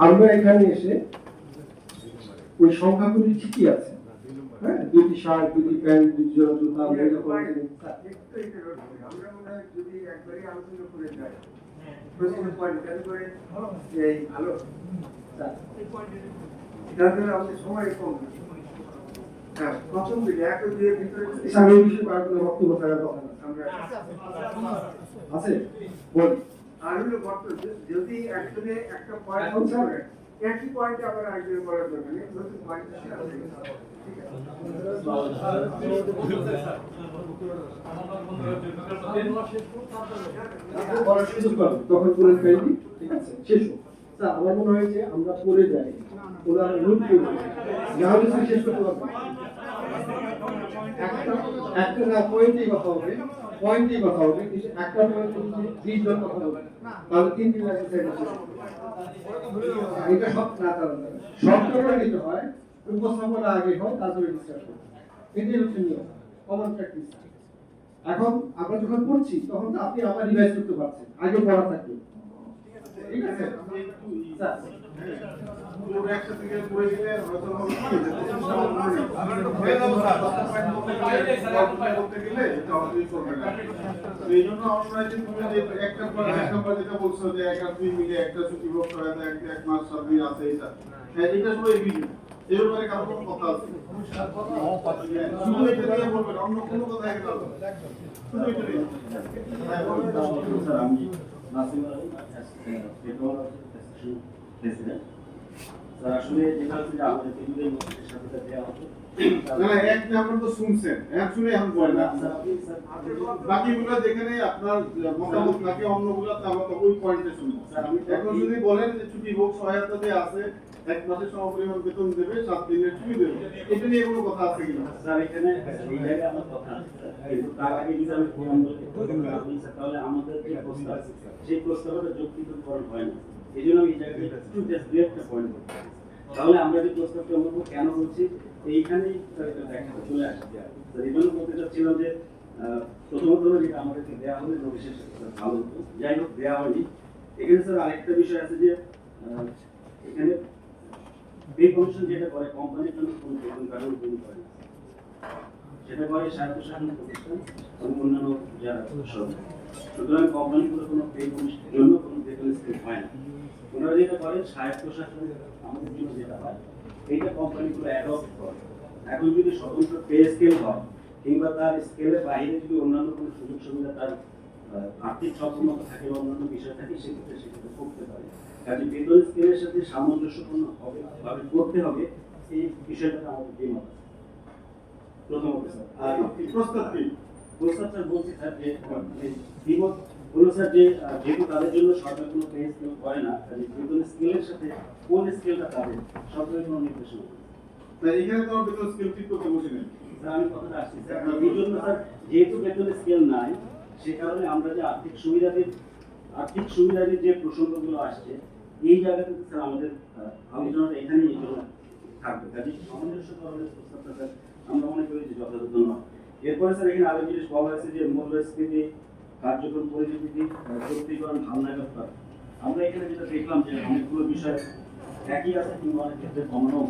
আমরা এখানে এসে ওই সংখ্যাগুলি ঠিকই আছে, হ্যাঁ, দুটি শার্ট, দুটি প্যান্ট, দুটি জোড়া জুতা, আমরা মনে হয় যদি একবারই আলোচনা করে যায় ভালো আমাদের সময় কম। হ্যাঁ, প্রথম দিকে এক দুই ভিতরে সামনের বিষয়ে কোনো বক্তব্য থাকার কথা না। আছে বল আর হলো বক্তব্য যদি একজনে একটা পয়েন্ট করে একই পয়েন্টে আবার আরেকজন বলার দরকার নেই, নতুন পয়েন্ট আছে। ঠিক আছে, বলার সুযোগ পাবো তখন পুরো ফেলবি। ঠিক আছে, শেষ হোক। স্যার আমার মনে হয় যে আমরা পড়ে যাই, ওনার রুল যা কিছু শেষ করতে পারবো একটা না পয়েন্টেই কথা হবে, পয়েন্টেই কথা হবে, কিন্তু একটা পয়েন্টে যদি 20 জন কথা বলে তাহলে 3 লাগে এটা সব না সব করে নিতে হয়, উপস্থাপনা আগে হয় তারপরে ডিসকাস করতে হয়। এটাই হচ্ছে নিয়ম, কমন প্র্যাকটিস। এখন আমরা যখন পড়ছি তখন তো আপনি আবার রিভাইজ করতে পারছেন, আগে পড়া থাকবে। ঠিক আছে স্যার, পুরো একসাথে পড়ে গেলে হয়তো হবে কি যে করতে গেলে এটা অবশ্যই করবে না। এই জন্য আমরা যে তুমি যে একটা পর এক নাম্বার যেটা বলছো যে এক আর দুই মিলে একটা ছুটি বক্স হয় না, এক মাস সার্ভিস আছে, এটা এটা সবাই বিজি। এর ব্যাপারে কারো কোনো কথা আছে? শুধু এটা নিয়ে বলবেন, অন্য কোনো কথা এখানে হবে না, শুধু এটা নিয়ে। স্যার আমি নাসিম আলী, প্রেসিডেন্ট। স্যার আসলে যেটা হচ্ছে যে আমাদের কেন্দ্রীয় মন্ত্রীর সাথে দেওয়া হতো না, এক নাম্বার তো শুনছেন, এক শুনে এখন বলেন না বাকিগুলো যেখানে আপনার মতামত থাকে অন্যগুলো আমরা তো ওই পয়েন্টে শুনবো। এখন যদি বলেন যে ছুটি হোক সহায়তা যে আছে, এক মাসের সমপরিমাণ বেতন দেবে, 7 দিনের ছুটি দেবে, এটা নিয়ে কোনো কথা আছে কিনা? স্যার এখানে এই জায়গায় আমার কথা আছে, কিন্তু তার আগে যদি আমি তাহলে আমাদের যে প্রস্তাব সেই প্রস্তাবটা যৌক্তিকরণ হয় না। এই জন্য আমি এই জায়গায় একটু জাস্ট দুই একটা পয়েন্ট করতে চাই। তাহলে আমরা যে প্রস্তাবটা আমরা কেন বলছি এইখানেই দেখা চলে আসছে। এই জন্য বলতে চাচ্ছিলাম যে প্রথমত যেটা আমাদেরকে দেওয়া হলে বিশেষ ভালো হতো, যাই হোক দেওয়া হয়নি। এখানে স্যার আরেকটা বিষয় আছে যে এখানে পে কমিশন যেটা করে কোম্পানির জন্য কোনো বেতন কাঠামো তৈরি করে না, সেটা করে স্বায়ত্তশাসন প্রতিষ্ঠান এবং অন্যান্য যারা সরকার। সুতরাং কোম্পানিগুলো কোনো পে কমিশনের জন্য কোনো বেতন স্কিম হয় না। ওনারা যেটা করেন স্বায়ত্তশাসন আমাদের জন্য যেটা হয় এইটা কোম্পানিগুলো অ্যাডপ্ট করে। এখন যদি স্বতন্ত্র পে স্কেল হয় কিংবা তার স্কেলের বাইরে যদি অন্যান্য কোনো সুযোগ সুবিধা তার আর্থিক সক্ষমতা থাকে বা অন্যান্য বিষয় থাকে সেক্ষেত্রে করতে পারে। কাজে বেতন স্কেলের সাথে সামঞ্জস্যপূর্ণ হবে ভাবে করতে হবে, এই বিষয়টা আমাদের দ্বিমত আছে প্রথমত। স্যার আর প্রস্তাব কি? প্রস্তাব স্যার বলছি স্যার যে দ্বিমত হলো স্যার যে যেহেতু তাদের জন্য সরকার কোনো পে স্কেল করে না, কাজে বেতন স্কেলের সাথে কোন স্কেলটা তাদের সরকারের কোনো নির্দেশনা নেই। এখানে তো বেতন স্কেল ঠিক করতে বসে নেই স্যার, আমি কথাটা আসছি স্যার। এই জন্য স্যার যেহেতু বেতন স্কেল নাই, সে কারণে আমরা যে আর্থিক সুবিধার যে প্রসঙ্গগুলো আসছে এই জায়গাতে স্যার আমাদের আলোচনাটা এখানে এই জন্য থাকবে। কাজে সামঞ্জস্যকরণের প্রস্তাবটা স্যার আমরা মনে করি যে যথাযথ নয়। এরপরে স্যার এখানে আরো জিনিস বলা হয়েছে যে মূল্যস্ফীতি, কার্যক্রম পরিচিতি, চুক্তিকরণ, হালনাগাদ করা। আমরা এখানে যেটা দেখলাম যে অনেকগুলো বিষয় একই আছে কিংবা অনেক ক্ষেত্রে কমনও